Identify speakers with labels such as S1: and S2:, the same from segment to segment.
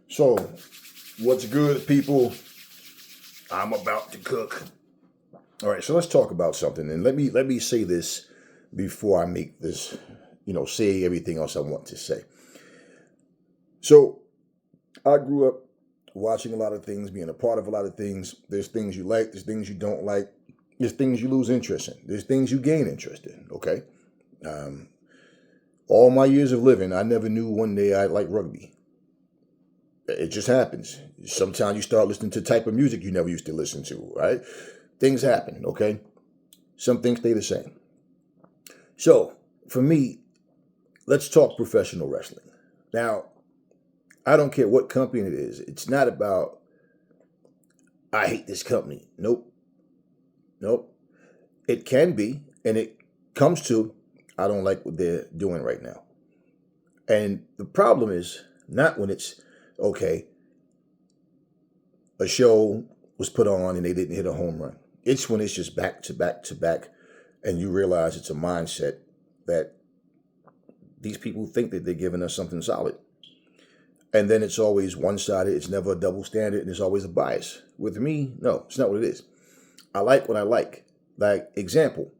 S1: So, what's good, people? I'm about to cook. All right, so let's talk about something, and let me say this before I make this, say everything else I want to say. So, I grew up watching a lot of things, being a part of a lot of things. There's things you like, there's things you don't like, there's things you lose interest in, there's things you gain interest in. Okay, all my years of living, I never knew one day I'd like rugby. It just happens. Sometimes you start listening to type of music you never used to listen to, right? Things happen, okay? Some things stay the same. So, for me, let's talk professional wrestling. Now, I don't care what company it is. It's not about, I hate this company. Nope. It can be, and it comes to, I don't like what they're doing right now. And the problem is not when it's, okay, a show was put on and they didn't hit a home run. It's when it's just back to back to back, and you realize it's a mindset that these people think that they're giving us something solid. And then it's always one-sided. It's never a double standard, and there's always a bias. With me, no, it's not what it is. I like what I like. Like, example,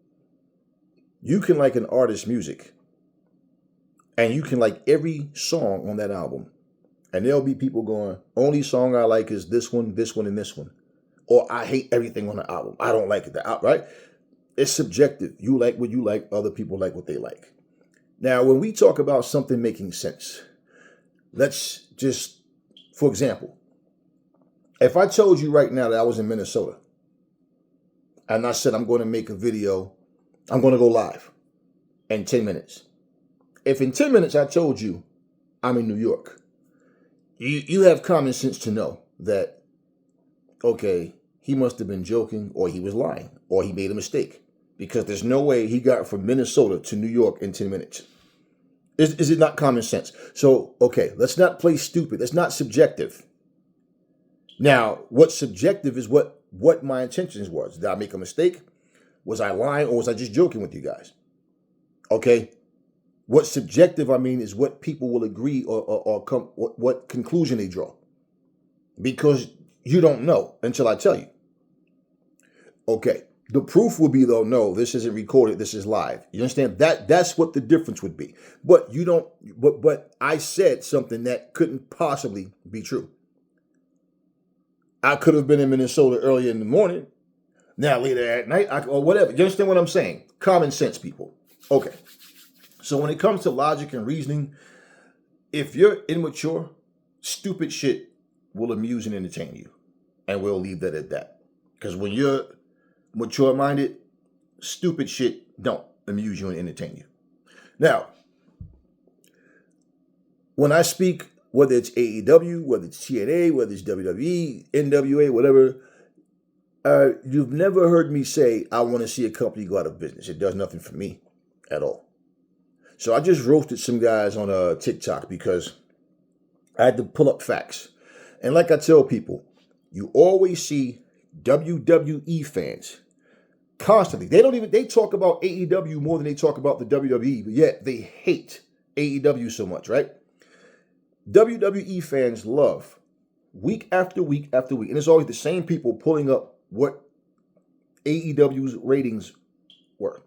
S1: you can like an artist's music, and you can like every song on that album. And there'll be people going, only song I like is this one, and this one. Or I hate everything on the album. I don't like it. Right? It's subjective. You like what you like. Other people like what they like. Now, when we talk about something making sense, let's just, for example, if I told you right now that I was in Minnesota and I said I'm going to make a video, I'm going to go live in 10 minutes. If in 10 minutes I told you I'm in New York, you have common sense to know that, okay, he must have been joking, or he was lying, or he made a mistake, because there's no way he got from Minnesota to New York in 10 minutes. Is it not common sense? So, okay, let's not play stupid. That's not subjective. Now, what's subjective is what my intentions was. Did I make a mistake? Was I lying, or was I just joking with you guys? Okay. What's subjective, is what people will agree or come, what conclusion they draw. Because you don't know until I tell you. Okay. The proof will be, though, no, this isn't recorded, this is live. You understand? That's what the difference would be. But you don't, but I said something that couldn't possibly be true. I could have been in Minnesota earlier in the morning, now later at night, or whatever. You understand what I'm saying? Common sense, people. Okay. So when it comes to logic and reasoning, if you're immature, stupid shit will amuse and entertain you. And we'll leave that at that. Because when you're mature-minded, stupid shit don't amuse you and entertain you. Now, when I speak, whether it's AEW, whether it's TNA, whether it's WWE, NWA, whatever, you've never heard me say, I want to see a company go out of business. It does nothing for me at all. So I just roasted some guys on TikTok because I had to pull up facts. And like I tell people, you always see WWE fans constantly. They talk about AEW more than they talk about the WWE, but yet they hate AEW so much, right? WWE fans love week after week after week. And it's always the same people pulling up what AEW's ratings were.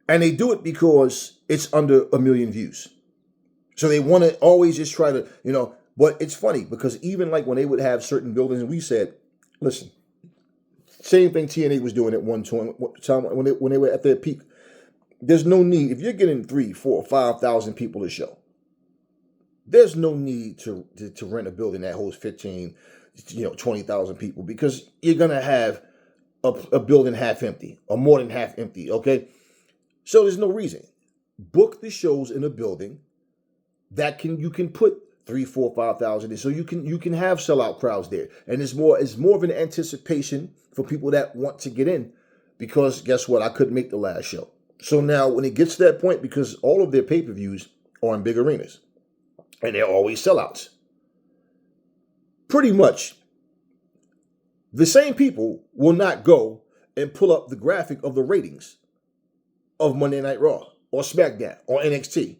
S1: And they do it because it's under 1 million views. So they want to always just try to, but it's funny because even like when they would have certain buildings, and we said, listen, same thing TNA was doing at one time when they were at their peak. There's no need, if you're getting 3, 4, 5,000 people a show, there's no need to rent a building that holds 15, 20,000 people, because you're going to have a building half empty or more than half empty, okay? So there's no reason. Book the shows in a building that you can put 3, 4, 5,000 in, so you can have sellout crowds there, and it's more of an anticipation for people that want to get in, because guess what? I couldn't make the last show, so now when it gets to that point, because all of their pay-per-views are in big arenas, and they're always sellouts, pretty much the same people will not go and pull up the graphic of the ratings of Monday Night Raw or SmackDown or NXT.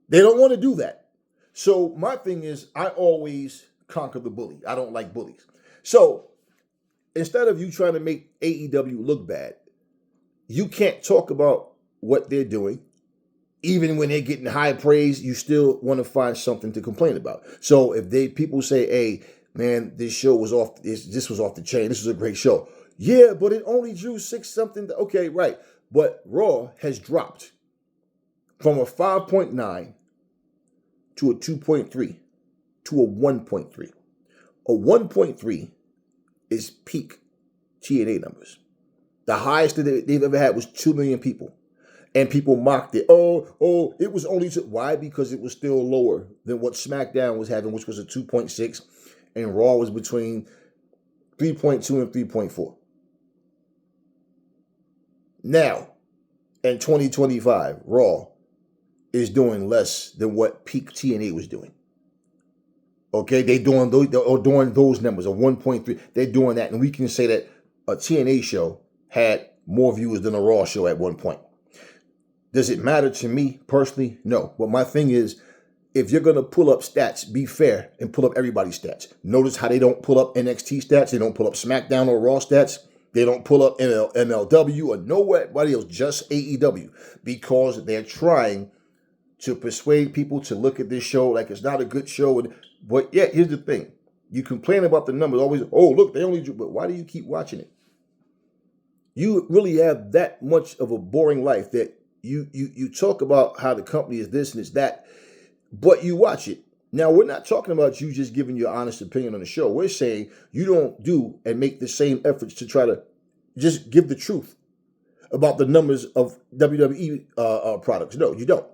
S1: They don't want to do that. So my thing is, I always conquer the bully. I don't like bullies. So instead of you trying to make AEW look bad, you can't talk about what they're doing. Even when they're getting high praise, you still want to find something to complain about. So if people say, "Hey, man, this show was off. This was off the chain. This was a great show." Yeah, but it only drew 6 something. Okay, right. But Raw has dropped from a 5.9 to a 2.3 to a 1.3. A 1.3 is peak TNA numbers. The highest that they've ever had was 2 million people. And people mocked it. Oh, it was only... Why? Because it was still lower than what SmackDown was having, which was a 2.6. And Raw was between 3.2 and 3.4. Now, in 2025, Raw is doing less than what peak TNA was doing. Okay, they're doing those numbers, a 1.3. They're doing that. And we can say that a TNA show had more viewers than a Raw show at one point. Does it matter to me personally? No. But my thing is, if you're going to pull up stats, be fair and pull up everybody's stats. Notice how they don't pull up NXT stats. They don't pull up SmackDown or Raw stats. They don't pull up MLW or nobody else, just AEW, because they're trying to persuade people to look at this show like it's not a good show. But yeah, here's the thing. You complain about the numbers always. Oh, look, they only do. But why do you keep watching it? You really have that much of a boring life that you talk about how the company is this and it's that, but you watch it. Now, we're not talking about you just giving your honest opinion on the show. We're saying you don't do and make the same efforts to try to just give the truth about the numbers of WWE products. No, you don't.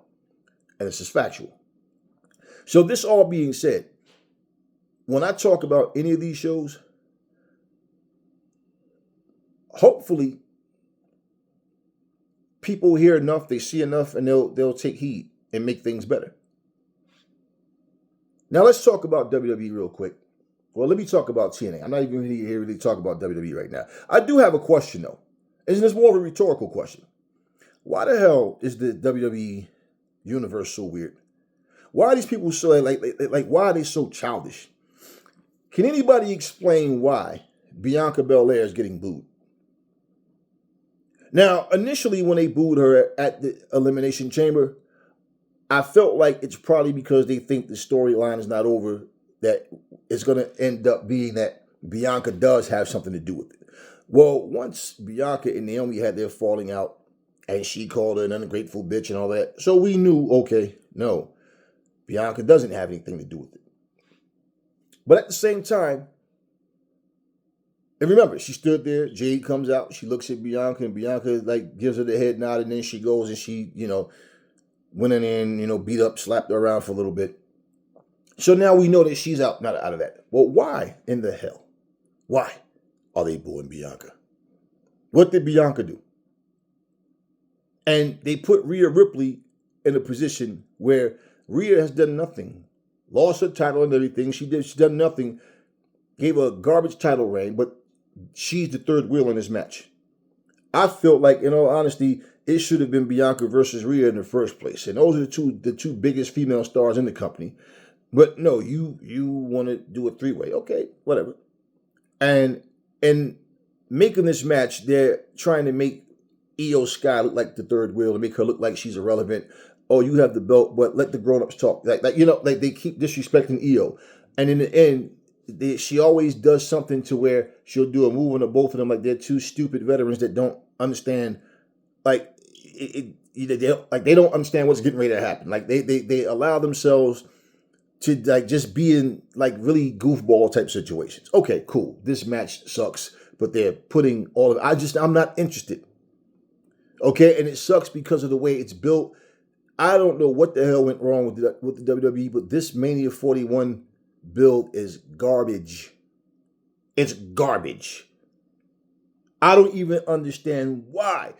S1: And this is factual. So this all being said, when I talk about any of these shows, hopefully people hear enough, they see enough, and they'll take heed and make things better. Now let's talk about WWE real quick. Well, let me talk about TNA. I'm not even here to talk about WWE right now. I do have a question though. Isn't this more of a rhetorical question? Why the hell is the WWE universe so weird? Why are these people so like why are they so childish? Can anybody explain why Bianca Belair is getting booed? Now, initially when they booed her at the Elimination Chamber, I felt like it's probably because they think the storyline is not over, that it's going to end up being that Bianca does have something to do with it. Well, once Bianca and Naomi had their falling out, and she called her an ungrateful bitch and all that, so we knew, okay, no, Bianca doesn't have anything to do with it. But at the same time, and remember, she stood there, Jade comes out, she looks at Bianca, and Bianca like gives her the head nod, and then she goes and she, went in and, beat up, slapped her around for a little bit. So now we know that she's not out of that. Well, why in the hell? Why are they booing Bianca? What did Bianca do? And they put Rhea Ripley in a position where Rhea has done nothing. Lost her title and everything. She's done nothing. Gave her a garbage title reign, but she's the third wheel in this match. I felt like, in all honesty, it should have been Bianca versus Rhea in the first place. And those are the two biggest female stars in the company. But no, you want to do a three-way. Okay, whatever. And making this match, they're trying to make Io Sky look like the third wheel and make her look like she's irrelevant. Oh, you have the belt, but let the grown-ups talk. Like they keep disrespecting Io. And in the end, she always does something to where she'll do a move on to both of them like they're two stupid veterans that don't understand. Like they don't understand what's getting ready to happen. Like they allow themselves to like just be in like really goofball type situations. Okay, cool. This match sucks, but they're putting all of. I'm not interested. Okay, and it sucks because of the way it's built. I don't know what the hell went wrong with the WWE, but this Mania 41 build is garbage. It's garbage. I don't even understand why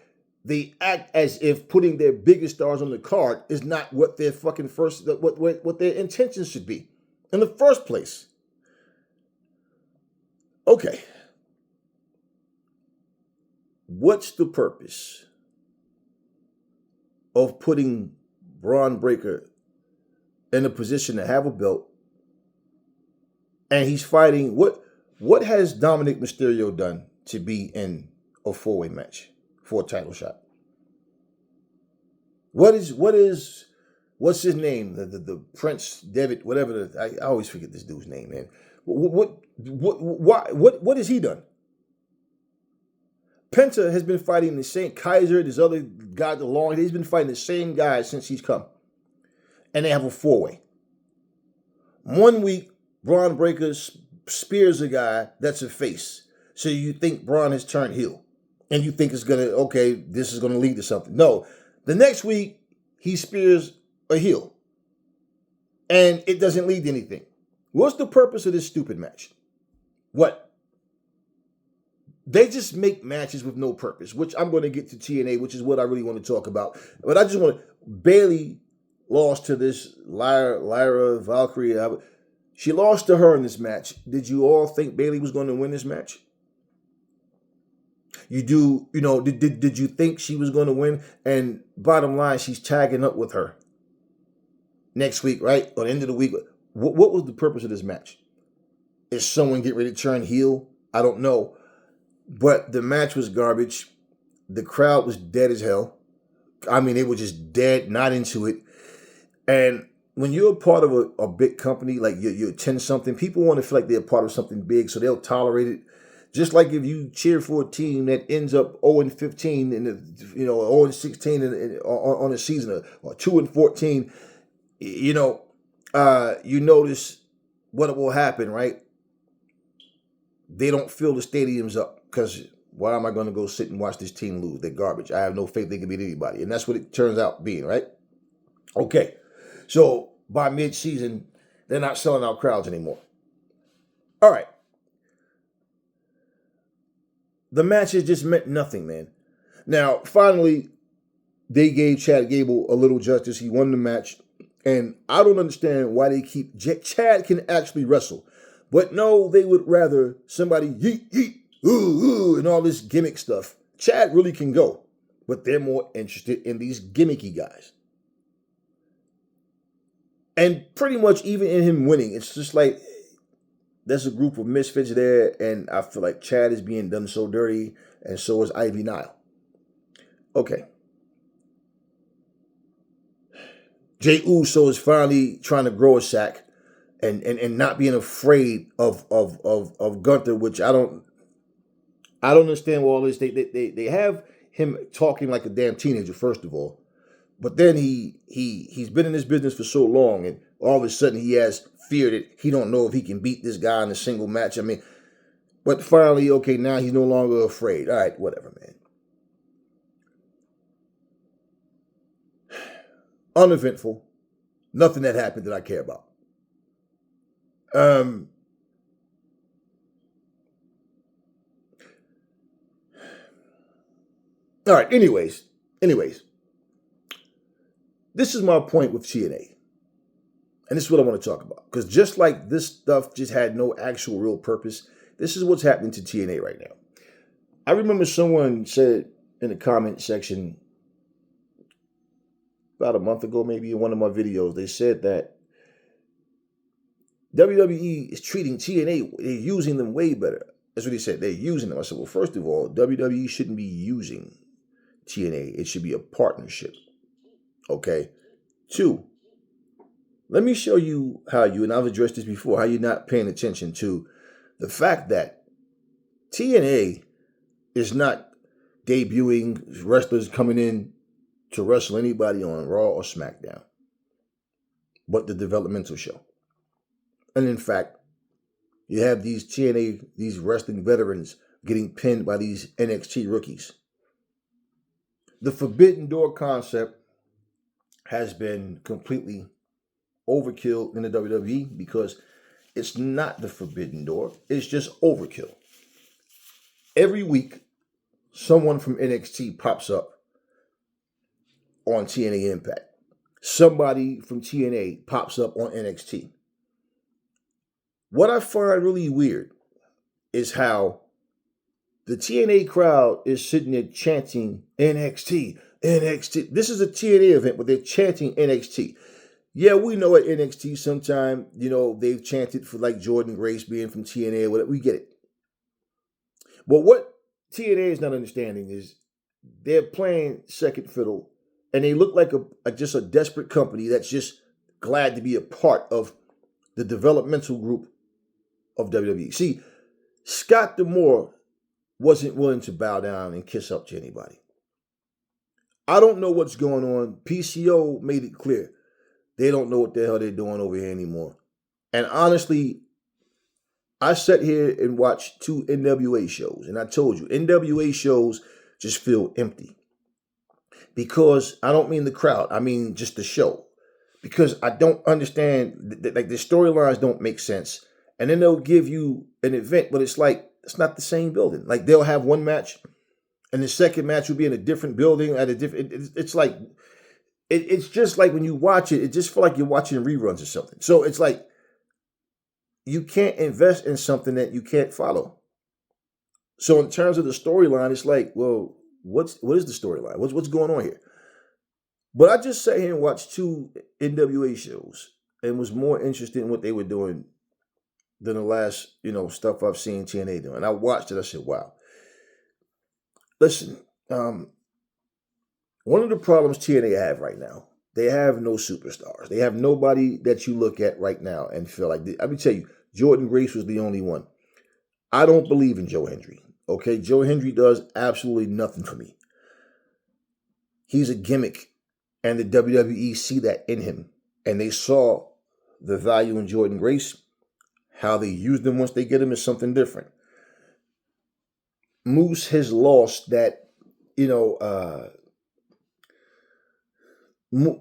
S1: they act as if putting their biggest stars on the card is not what their fucking what their intentions should be in the first place. Okay. What's the purpose of putting Braun Breaker in a position to have a belt, and he's fighting. What has Dominic Mysterio done to be in a 4-way match for a title shot? What's his name? The Prince David, whatever. I always forget this dude's name, man. What has he done? Penta has been fighting the same Kaiser, this other guy along. He's been fighting the same guy since he's come, and they have a 4-way. 1 week, Braun Breaker spears a guy that's a face, so you think Braun has turned heel, and you think it's this is gonna lead to something. No, the next week he spears a heel, and it doesn't lead to anything. What's the purpose of this stupid match? What? They just make matches with no purpose, which I'm going to get to TNA, which is what I really want to talk about. But I just want to. Bayley lost to this Lyra Valkyrie. She lost to her in this match. Did you all think Bayley was going to win this match? Did you think she was going to win? And bottom line, she's tagging up with her next week, right? Or the end of the week. What was the purpose of this match? Is someone getting ready to turn heel? I don't know. But the match was garbage. The crowd was dead as hell. I mean, they were just dead, not into it. And when you're a part of a big company, like you attend something, people want to feel like they're part of something big, so they'll tolerate it. Just like if you cheer for a team that ends up 0-15 or 0-16 on a season, or 2-14, you notice what will happen, right? They don't fill the stadiums up. Because why am I going to go sit and watch this team lose? They're garbage. I have no faith they can beat anybody. And that's what it turns out being, right? Okay. So by mid-season, they're not selling out crowds anymore. All right. The matches just meant nothing, man. Now, finally, they gave Chad Gable a little justice. He won the match. And I don't understand why they keep... Chad can actually wrestle. But no, they would rather somebody yeet, yeet, ooh, and all this gimmick stuff. Chad really can go, but they're more interested in these gimmicky guys. And pretty much even in him winning, it's just like there's a group of misfits there, and I feel like Chad is being done so dirty, and so is Ivy Nile. Okay. Jey Uso is finally trying to grow a sack and not being afraid of Gunther, which I don't understand all this. They have him talking like a damn teenager, first of all. But then he's been in this business for so long, and all of a sudden he has fear that he don't know if he can beat this guy in a single match. I mean, but finally, okay, now he's no longer afraid. All right, whatever, man. Uneventful. Nothing that happened that I care about. All right, anyways, this is my point with TNA. And this is what I want to talk about. Because just like this stuff just had no actual real purpose, this is what's happening to TNA right now. I remember someone said in the comment section about a month ago, maybe in one of my videos, they said that WWE is treating TNA, they're using them way better. That's what he said. They're using them. I said, well, first of all, WWE shouldn't be using TNA. It should be a partnership. Okay? 2, let me show you how and I've addressed this before, how you're not paying attention to the fact that TNA is not debuting wrestlers coming in to wrestle anybody on Raw or SmackDown, but the developmental show. And in fact, you have these TNA, these wrestling veterans getting pinned by these NXT rookies. The Forbidden Door concept has been completely overkill in the WWE because it's not the Forbidden Door. It's just overkill. Every week, someone from NXT pops up on TNA Impact. Somebody from TNA pops up on NXT. What I find really weird is how the TNA crowd is sitting there chanting NXT, NXT. This is a TNA event, but they're chanting NXT. Yeah, we know at NXT sometime, they've chanted for like Jordan Grace being from TNA or whatever. We get it. But what TNA is not understanding is they're playing second fiddle and they look like just a desperate company that's just glad to be a part of the developmental group of WWE. See, Scott D'Amore wasn't willing to bow down and kiss up to anybody. I don't know what's going on. PCO made it clear. They don't know what the hell they're doing over here anymore. And honestly, I sat here and watched 2 NWA shows, and I told you, NWA shows just feel empty. Because I don't mean the crowd, I mean just the show. Because I don't understand, like the storylines don't make sense. And then they'll give you an event, but it's like, it's not the same building. Like they'll have one match, and the second match will be in a different building at a different. It's like, it's just like when you watch it, it just feels like you're watching reruns or something. So it's like you can't invest in something that you can't follow. So in terms of the storyline, it's like, well, what is the storyline? What's going on here? But I just sat here and watched 2 NWA shows and was more interested in what they were doing than the last, stuff I've seen TNA doing. I watched it. I said, wow. Listen, one of the problems TNA have right now, they have no superstars. They have nobody that you look at right now and feel like, let me tell you, Jordan Grace was the only one. I don't believe in Joe Hendry. Okay, Joe Hendry does absolutely nothing for me. He's a gimmick, and the WWE see that in him. And they saw the value in Jordan Grace. How they use them once they get him is something different. Moose has lost that,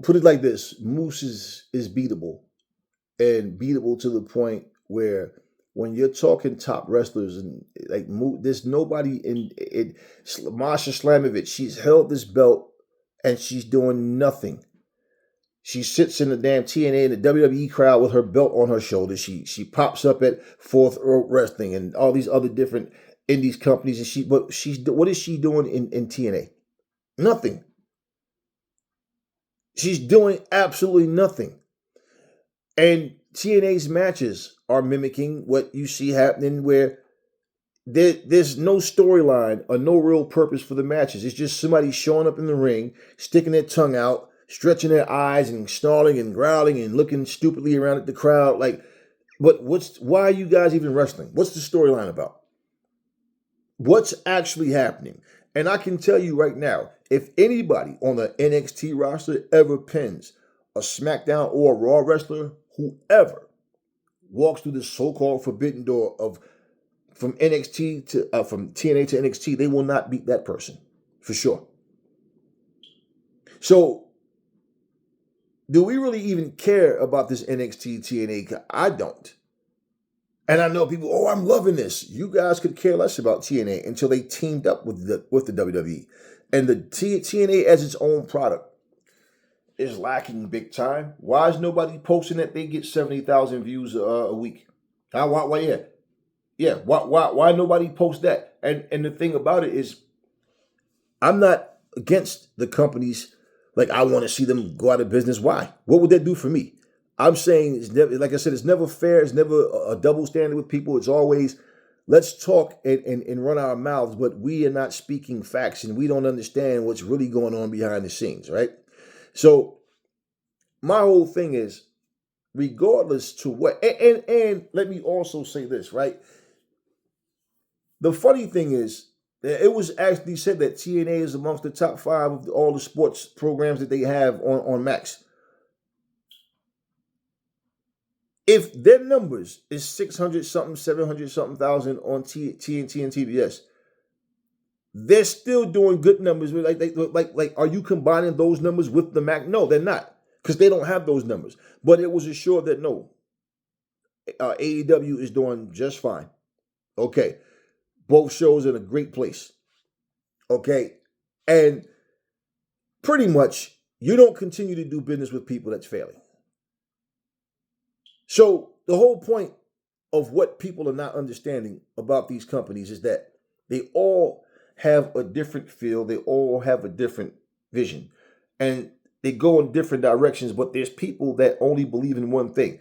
S1: put it like this, Moose is beatable. And beatable to the point where when you're talking top wrestlers and like there's nobody in it. Masha Slamovich, she's held this belt and she's doing nothing. She sits in the damn TNA and the WWE crowd with her belt on her shoulder. She pops up at Fourth Row Wrestling and all these other different indies companies. And what is she doing in TNA? Nothing. She's doing absolutely nothing. And TNA's matches are mimicking what you see happening where there's no storyline or no real purpose for the matches. It's just somebody showing up in the ring, sticking their tongue out, stretching their eyes and snarling and growling and looking stupidly around at the crowd. Like, but why are you guys even wrestling? What's the storyline about? What's actually happening? And I can tell you right now, if anybody on the NXT roster ever pins a SmackDown or a Raw wrestler, whoever walks through this so-called forbidden door from NXT to from TNA to NXT, they will not beat that person for sure. So, do we really even care about this NXT TNA? I don't. And I know people, oh, I'm loving this. You guys could care less about TNA until they teamed up with the WWE. And the TNA as its own product is lacking big time. Why is nobody posting that they get 70,000 views a week? Why? Yeah. Why nobody post that? And the thing about it is, I'm not against the companies. Like, I want to see them go out of business. Why? What would that do for me? I'm saying, it's never, like I said, it's never fair. It's never a double standard with people. It's always, let's talk and run our mouths, but we are not speaking facts and we don't understand what's really going on behind the scenes, right? So my whole thing is, regardless to what, and let me also say this, right? The funny thing is, it was actually said that TNA is amongst the top 5 of all the sports programs that they have on Max. If their numbers is 600 something, 700 something thousand on TNT and TBS, they're still doing good numbers. Like, are you combining those numbers with the Mac? No, they're not, because they don't have those numbers. But it was assured that no, AEW is doing just fine. Okay, both shows in a great place. Okay, and pretty much you don't continue to do business with people that's failing. So the whole point of what people are not understanding about these companies is that they all have a different feel. They all have a different vision. And they go in different directions, but there's people that only believe in one thing.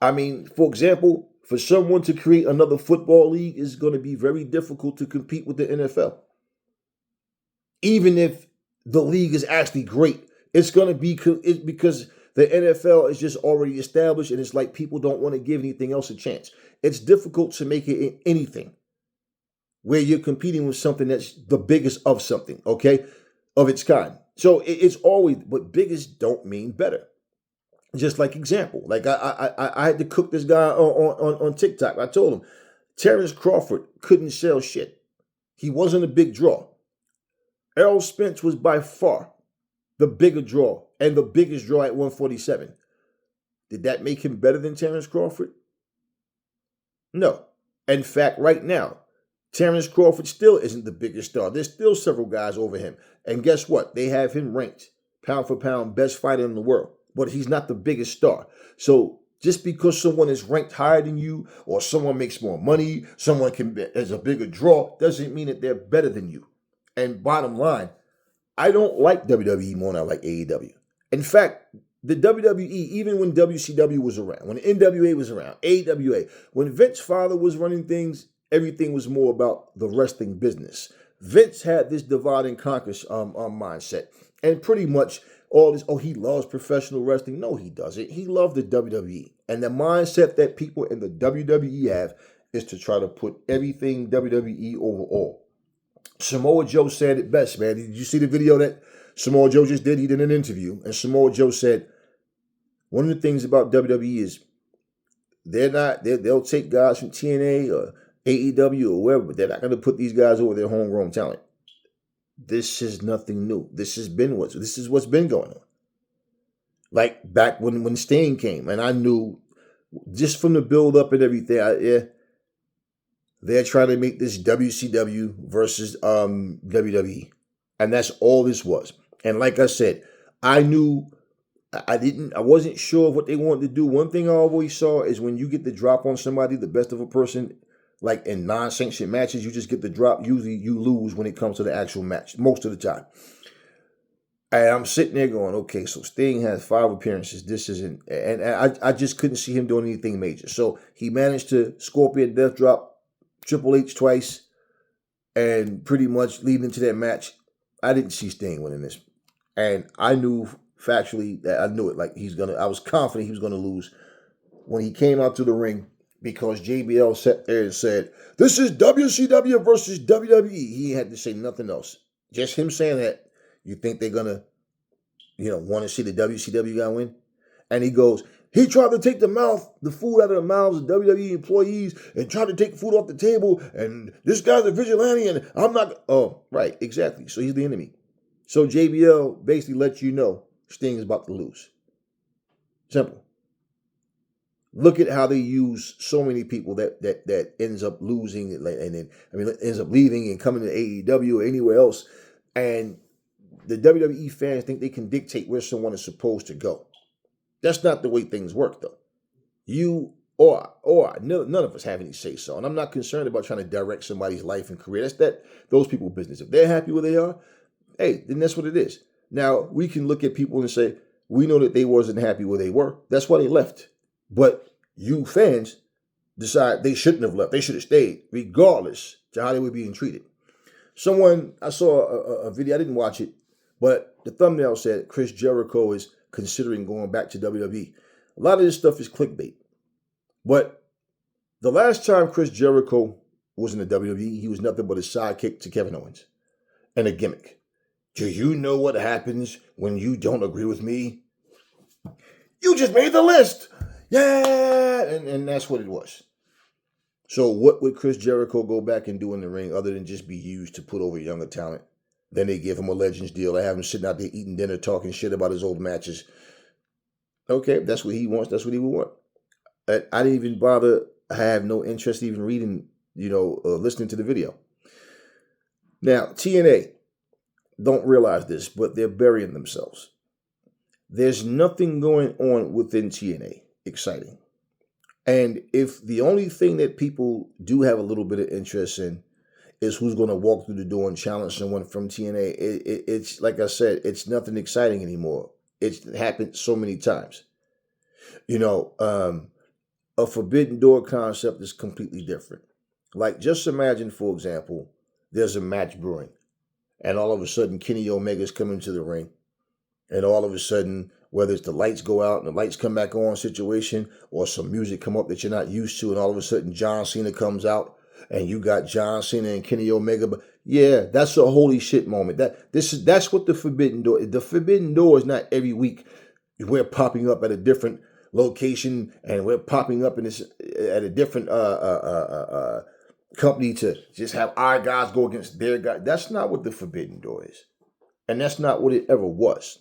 S1: I mean, for example, for someone to create another football league is going to be very difficult to compete with the NFL. Even if the league is actually great, it's going to be because the NFL is just already established, and it's like people don't want to give anything else a chance. It's difficult to make it in anything where you're competing with something that's the biggest of something, okay, of its kind. So it's always, but biggest don't mean better. Just like example, like I had to cook this guy on TikTok. I told him Terrence Crawford couldn't sell shit. He wasn't a big draw. Errol Spence was by far the bigger draw and the biggest draw at 147. Did that make him better than Terrence Crawford? No. In fact, right now, Terrence Crawford still isn't the biggest star. There's still several guys over him. And guess what? They have him ranked pound for pound best fighter in the world. But he's not the biggest star. So just because someone is ranked higher than you, or someone makes more money, someone is a bigger draw, doesn't mean that they're better than you. And bottom line, I don't like WWE more than I like AEW. In fact, the WWE, even when WCW was around, when NWA was around, AWA, when Vince's father was running things, everything was more about the wrestling business. Vince had this divide and conquer mindset. And pretty much all this, he loves professional wrestling. No, he doesn't. He loved the WWE. And the mindset that people in the WWE have is to try to put everything WWE over all. Samoa Joe said it best, man. Did you see the video that Samoa Joe just did? He did an interview, and Samoa Joe said, one of the things about WWE is they'll take guys from TNA or AEW or wherever, but they're not going to put these guys over their homegrown talent. This is nothing new. This is what's been going on. Like back when Sting came, and I knew just from the build up and everything, they're trying to make this WCW versus WWE. And that's all this was. And like I said, I wasn't sure of what they wanted to do. One thing I always saw is when you get the drop on somebody, the best of a person, like in non-sanctioned matches, you just get the drop. Usually you lose when it comes to the actual match, most of the time. And I'm sitting there going, okay, so Sting has 5 appearances. This isn't, and I just couldn't see him doing anything major. So he managed to Scorpion Death Drop Triple H twice, and pretty much leading into that match, I didn't see Sting winning this. And I knew factually that I knew it. Like I was confident he was gonna lose when he came out to the ring, because JBL sat there and said, "This is WCW versus WWE." He had to say nothing else. Just him saying that, you think they're gonna, want to see the WCW guy win? And he goes, he tried to take the food out of the mouths of WWE employees and tried to take the food off the table. And this guy's a vigilante and I'm not. Oh, right. Exactly. So he's the enemy. So JBL basically lets you know Sting is about to lose. Simple. Look at how they use so many people that ends up losing and then, ends up leaving and coming to AEW or anywhere else. And the WWE fans think they can dictate where someone is supposed to go. That's not the way things work, though. You or none of us have any say so, and I'm not concerned about trying to direct somebody's life and career. That's those people's business. If they're happy where they are, hey, then that's what it is. Now we can look at people and say we know that they wasn't happy where they were. That's why they left. But you fans decide they shouldn't have left. They should have stayed, regardless to how they were being treated. I saw a video. I didn't watch it, but the thumbnail said Chris Jericho is considering going back to WWE. A lot of this stuff is clickbait. But the last time Chris Jericho was in the WWE, he was nothing but a sidekick to Kevin Owens and a gimmick. Do you know what happens when you don't agree with me? You just made the list. Yeah. And that's what it was. So what would Chris Jericho go back and do in the ring other than just be used to put over younger talent? Then they give him a Legends deal. They have him sitting out there eating dinner, talking shit about his old matches. Okay, that's what he wants. That's what he would want. I didn't even bother. I have no interest even reading, listening to the video. Now, TNA don't realize this, but they're burying themselves. There's nothing going on within TNA exciting. And if the only thing that people do have a little bit of interest in is who's going to walk through the door and challenge someone from TNA, it's like I said, it's nothing exciting anymore. It's happened so many times. You know, a forbidden door concept is completely different. Like, just imagine, for example, there's a match brewing, and all of a sudden, Kenny Omega's coming to the ring, and all of a sudden, whether it's the lights go out and the lights come back on situation, or some music come up that you're not used to, and all of a sudden John Cena comes out, and you got John Cena and Kenny Omega. But yeah, that's a holy shit moment. That's what the forbidden door. The forbidden door is not every week. We're popping up at a different location, and we're popping up in this at a different company to just have our guys go against their guys. That's not what the forbidden door is, and that's not what it ever was.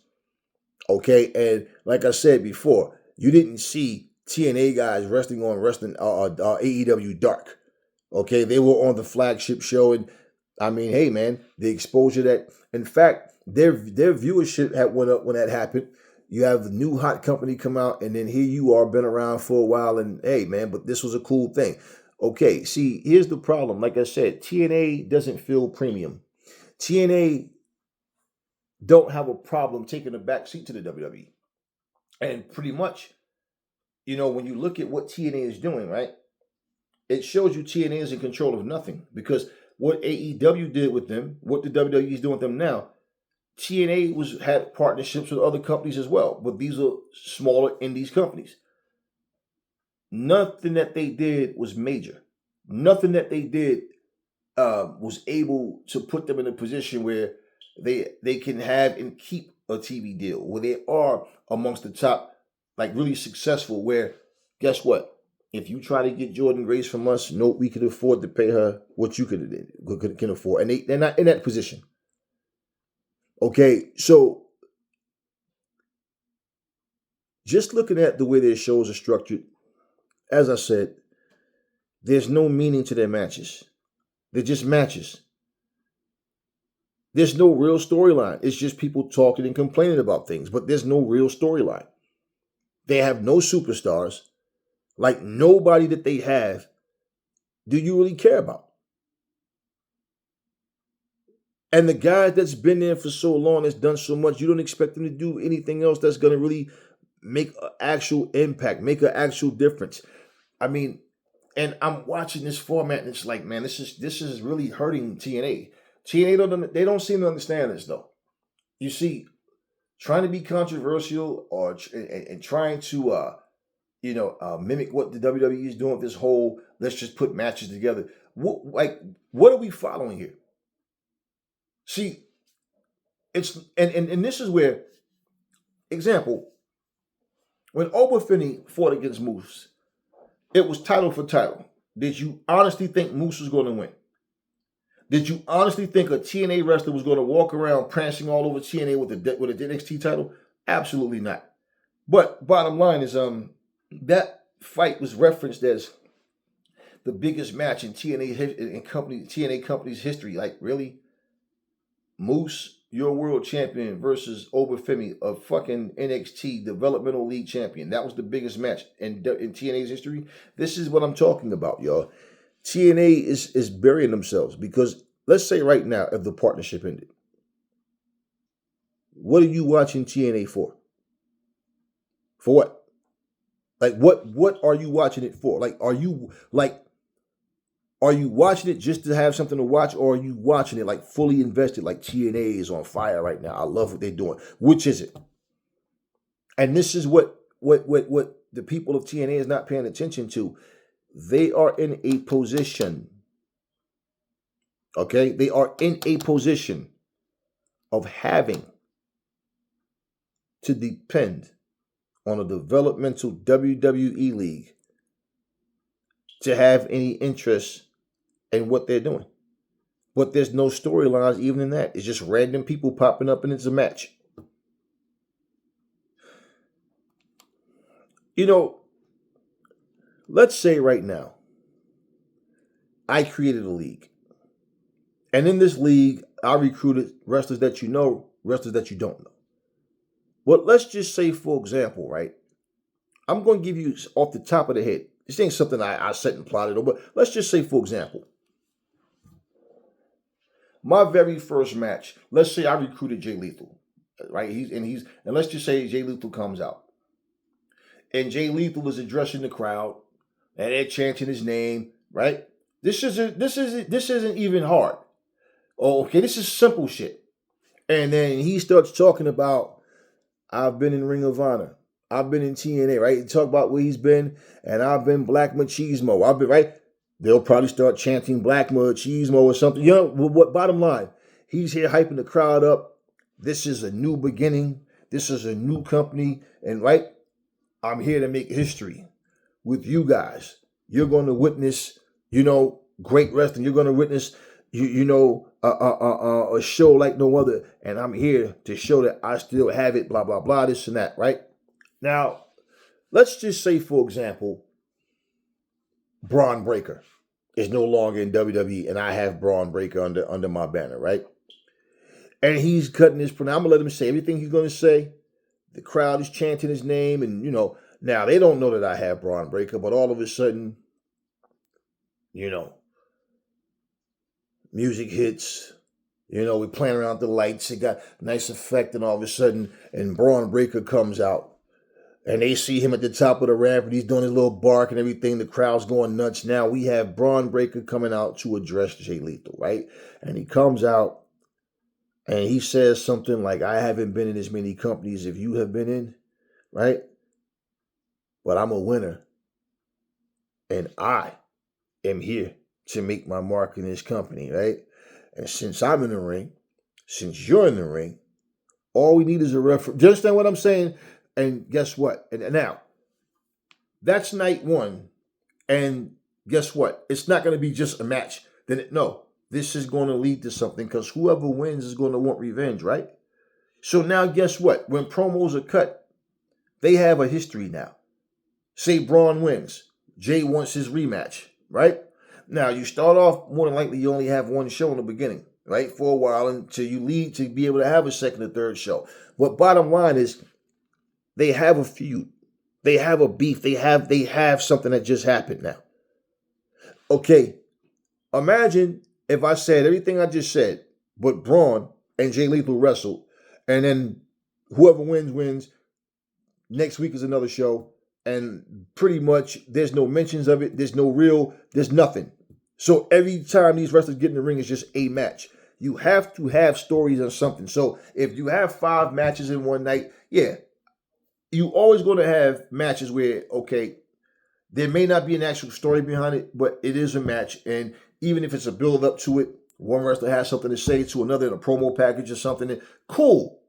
S1: Okay, and like I said before, you didn't see TNA guys wrestling on AEW Dark. Okay, they were on the flagship show, and I mean, hey man, the exposure that, in fact, their viewership had went up when that happened. You have the new hot company come out, and then here you are, been around for a while, and hey man, but this was a cool thing. Okay, see, here's the problem. Like I said, TNA doesn't feel premium. TNA don't have a problem taking a back seat to the WWE. And pretty much, when you look at what TNA is doing, right, it shows you TNA is in control of nothing. Because what AEW did with them, what the WWE is doing with them now, TNA had partnerships with other companies as well. But these are smaller indies companies. Nothing that they did was major. Nothing that they did was able to put them in a position where they can have and keep a TV deal, where they are amongst the top, like really successful, where guess what? If you try to get Jordan Grace from us, no, we could afford to pay her what you can afford. And they're not in that position. Okay, so just looking at the way their shows are structured, as I said, there's no meaning to their matches. They're just matches. There's no real storyline. It's just people talking and complaining about things, but there's no real storyline. They have no superstars. Like, nobody that they have do you really care about. And the guy that's been there for so long, that's done so much, you don't expect them to do anything else that's going to really make an actual impact, make an actual difference. I mean, and I'm watching this format, and it's like, man, this is really hurting TNA. TNA they don't seem to understand this though. You see, trying to be controversial or and trying to mimic what the WWE is doing with this whole let's just put matches together. What are we following here? See, it's and this is where, example, when Oberfini fought against Moose, it was title for title. Did you honestly think Moose was going to win? Did you honestly think a TNA wrestler was going to walk around prancing all over TNA with an NXT title? Absolutely not. But bottom line is, that fight was referenced as the biggest match in TNA company's history. Like, really? Moose, your world champion, versus Oberfemi, a fucking NXT developmental league champion. That was the biggest match in TNA's history. This is what I'm talking about, y'all. TNA is burying themselves because let's say right now, if the partnership ended, what are you watching TNA for? For what? Like, what are you watching it for? Like, are you watching it just to have something to watch, or are you watching it like fully invested? Like, TNA is on fire right now. I love what they're doing. Which is it? And this is what the people of TNA is not paying attention to. They are in a position. Okay, they are in a position of having to depend on a developmental WWE league to have any interest in what they're doing. But there's no storylines even in that. It's just random people popping up and it's a match. Let's say right now, I created a league. And in this league, I recruited wrestlers that you know, wrestlers that you don't know. But let's just say, for example, right, I'm going to give you off the top of the head. This ain't something I set and plotted over. Let's just say, for example, my very first match, let's say I recruited Jay Lethal. right? And let's just say Jay Lethal comes out, and Jay Lethal is addressing the crowd, and they're chanting his name, right? This isn't even hard. Oh, okay, this is simple shit. And then he starts talking about, I've been in Ring of Honor, I've been in TNA, right? He talk about where he's been, and I've been Black Machismo. I've been right. They'll probably start chanting Black Machismo or something. You know what? Bottom line, he's here hyping the crowd up. This is a new beginning. This is a new company, and right, I'm here to make history with you guys. You're going to witness, great wrestling. You're going to witness, a show like no other. And I'm here to show that I still have it, blah, blah, blah, this and that, right? Now, let's just say, for example, Braun Breaker is no longer in WWE, and I have Braun Breaker under my banner, right? And he's cutting his pronoun. I'm going to let him say everything he's going to say. The crowd is chanting his name, and, now they don't know that I have Braun Breaker, but all of a sudden, music hits, we're playing around with the lights, it got a nice effect, and all of a sudden, and Braun Breaker comes out, and they see him at the top of the ramp, and he's doing his little bark and everything, the crowd's going nuts. Now we have Braun Breaker coming out to address Jay Lethal, right? And he comes out, and he says something like, I haven't been in as many companies as you have been in, right? But I'm a winner, and I am here to make my mark in this company, right? And since I'm in the ring, since you're in the ring, all we need is a referee. Do you understand what I'm saying? And guess what? And now, that's night one. And guess what? It's not going to be just a match. No, this is going to lead to something, because whoever wins is going to want revenge, right? So now guess what? When promos are cut, they have a history now. Say Braun wins. Jay wants his rematch, right? Now, you start off, more than likely, you only have one show in the beginning, right? For a while, until you lead to be able to have a second or third show. But bottom line is, they have a feud. They have a beef. They have something that just happened now. Okay, imagine if I said everything I just said, but Braun and Jay Lethal wrestled, and then whoever wins. Next week is another show, and pretty much there's no mentions of it. There's nothing. So every time these wrestlers get in the ring, it's just a match. You have to have stories or something. So if you have 5 matches in one night, yeah, you always going to have matches where, okay, there may not be an actual story behind it, but it is a match. And even if it's a build up to it, one wrestler has something to say to another in a promo package or something, cool.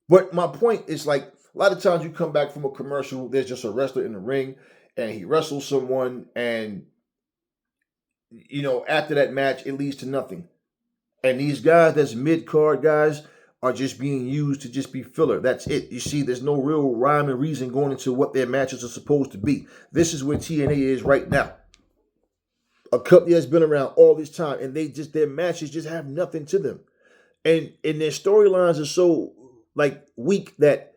S1: But my point is, like, a lot of times you come back from a commercial, there's just a wrestler in the ring, and he wrestles someone, and, after that match, it leads to nothing. And these guys that's mid-card guys are just being used to just be filler. That's it. You see, there's no real rhyme and reason going into what their matches are supposed to be. This is where TNA is right now. A company that's been around all this time, and their matches just have nothing to them. And their storylines are so, like, weak that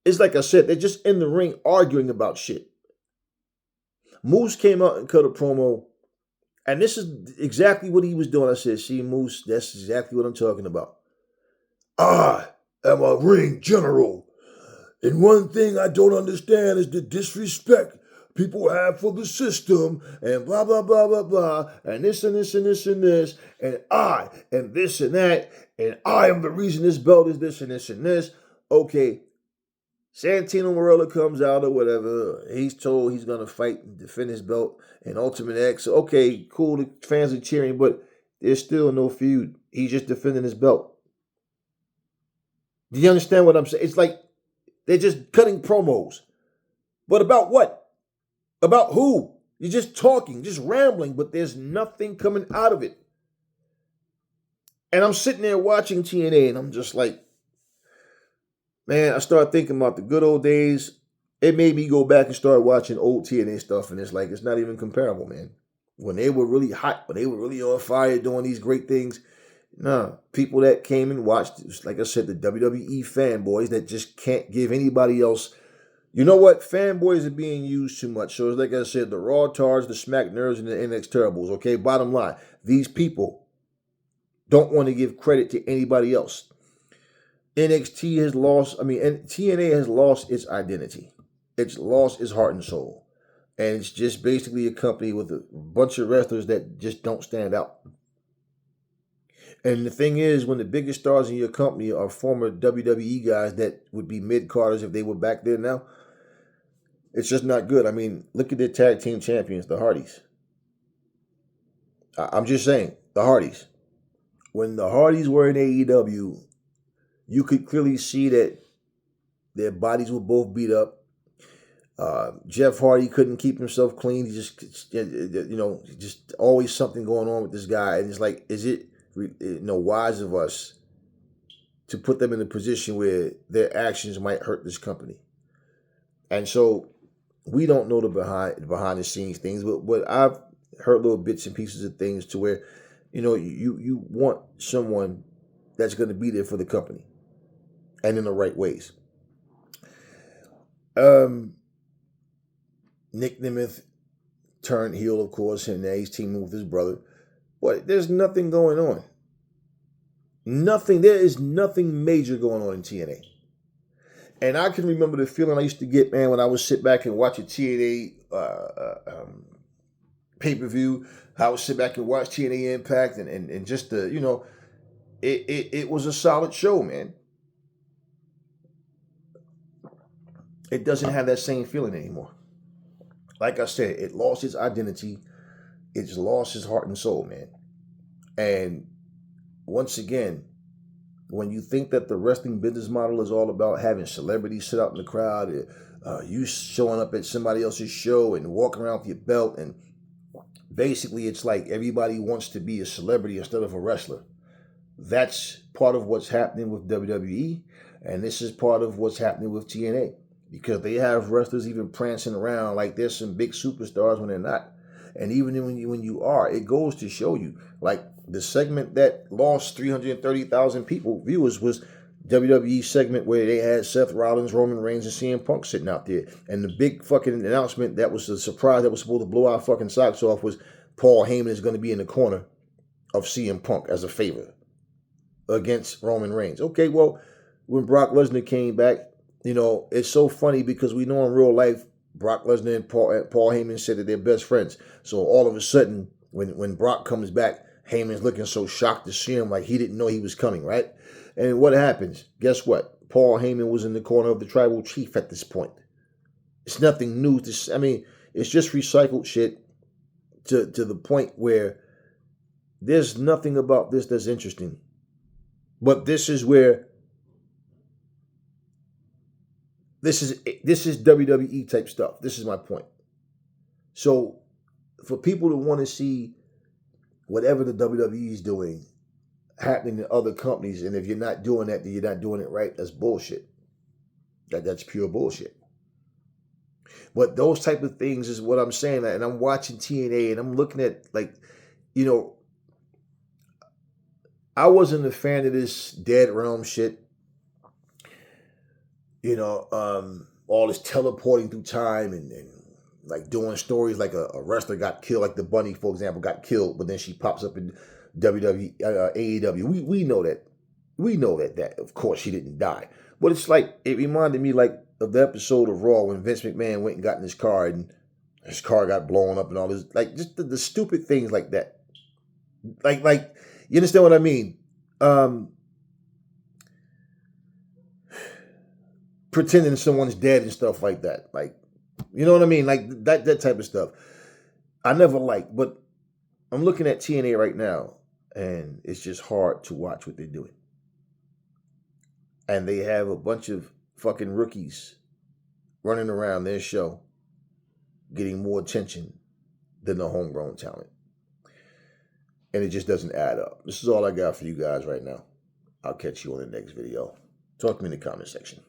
S1: it's like I said, they're just in the ring arguing about shit. Moose came out and cut a promo, and this is exactly what he was doing. I said, see, Moose, that's exactly what I'm talking about. I am a ring general, and one thing I don't understand is the disrespect people have for the system, and blah, blah, blah, blah, blah, and this and this and this and this, and I am this and that, and I am the reason this belt is this and this and this. Okay, Santino Marella comes out or whatever. He's told he's going to fight and defend his belt in Ultimate X. Okay, cool, the fans are cheering, but there's still no feud. He's just defending his belt. Do you understand what I'm saying? It's like they're just cutting promos. But about what? About who? You're just talking, just rambling, but there's nothing coming out of it. And I'm sitting there watching TNA, and I'm just like, man, I started thinking about the good old days. It made me go back and start watching old TNA stuff, and it's like, it's not even comparable, man. When they were really hot, when they were really on fire doing these great things, people that came and watched, like I said, the WWE fanboys that just can't give anybody else. You know what? Fanboys are being used too much. So it's like I said, the Raw Tards, the Smack Nerds, and the NX Terribles, okay? Bottom line, these people don't want to give credit to anybody else. NXT has lost, and TNA has lost its identity. It's lost its heart and soul. And it's just basically a company with a bunch of wrestlers that just don't stand out. And the thing is, when the biggest stars in your company are former WWE guys that would be mid-carders if they were back there now, it's just not good. I mean, look at the tag team champions, the Hardys. I'm just saying, the Hardys. When the Hardys were in AEW, you could clearly see that their bodies were both beat up. Jeff Hardy couldn't keep himself clean. He just always something going on with this guy. And it's like, is it wise of us to put them in a position where their actions might hurt this company? And so we don't know the behind the scenes things, but I've heard little bits and pieces of things to where, you want someone that's going to be there for the company and in the right ways. Nick Nemeth turned heel, of course, and now he's teaming with his brother. But there's nothing going on. Nothing. There is nothing major going on in TNA. And I can remember the feeling I used to get, man, when I would sit back and watch a TNA pay-per-view. I would sit back and watch TNA Impact and just the, it was a solid show, man. It doesn't have that same feeling anymore. Like I said, it lost its identity. It's lost its heart and soul, man. And once again, when you think that the wrestling business model is all about having celebrities sit out in the crowd, you showing up at somebody else's show and walking around with your belt, and basically it's like everybody wants to be a celebrity instead of a wrestler. That's part of what's happening with WWE, and this is part of what's happening with TNA. Because they have wrestlers even prancing around like there's some big superstars when they're not. And even when you are, it goes to show you. Like the segment that lost 330,000 viewers was WWE's segment where they had Seth Rollins, Roman Reigns, and CM Punk sitting out there. And the big fucking announcement that was the surprise that was supposed to blow our fucking socks off was Paul Heyman is going to be in the corner of CM Punk as a favor against Roman Reigns. Okay, well, when Brock Lesnar came back, it's so funny because we know in real life, Brock Lesnar and Paul Heyman said that they're best friends. So all of a sudden, when Brock comes back, Heyman's looking so shocked to see him like he didn't know he was coming, right? And what happens? Guess what? Paul Heyman was in the corner of the tribal chief at this point. It's nothing new. It's just recycled shit to the point where there's nothing about this that's interesting. But this is where This is WWE type stuff. This is my point. So for people to want to see whatever the WWE is doing happening in other companies, and if you're not doing that, then you're not doing it right, that's bullshit. That's pure bullshit. But those type of things is what I'm saying. And I'm watching TNA and I'm looking at I wasn't a fan of this Dead Realm shit. All this teleporting through time and like doing stories like a wrestler got killed, like the Bunny, for example, got killed, but then she pops up in WWE, AEW. We know that. We know that of course she didn't die. But it's like, it reminded me like of the episode of Raw when Vince McMahon went and got in his car and his car got blown up and all this, like just the stupid things like that. Like you understand what I mean? Pretending someone's dead and stuff like that. Like, you know what I mean? Like that type of stuff. I never liked, but I'm looking at TNA right now and it's just hard to watch what they're doing. And they have a bunch of fucking rookies running around their show getting more attention than the homegrown talent. And it just doesn't add up. This is all I got for you guys right now. I'll catch you on the next video. Talk to me in the comment section.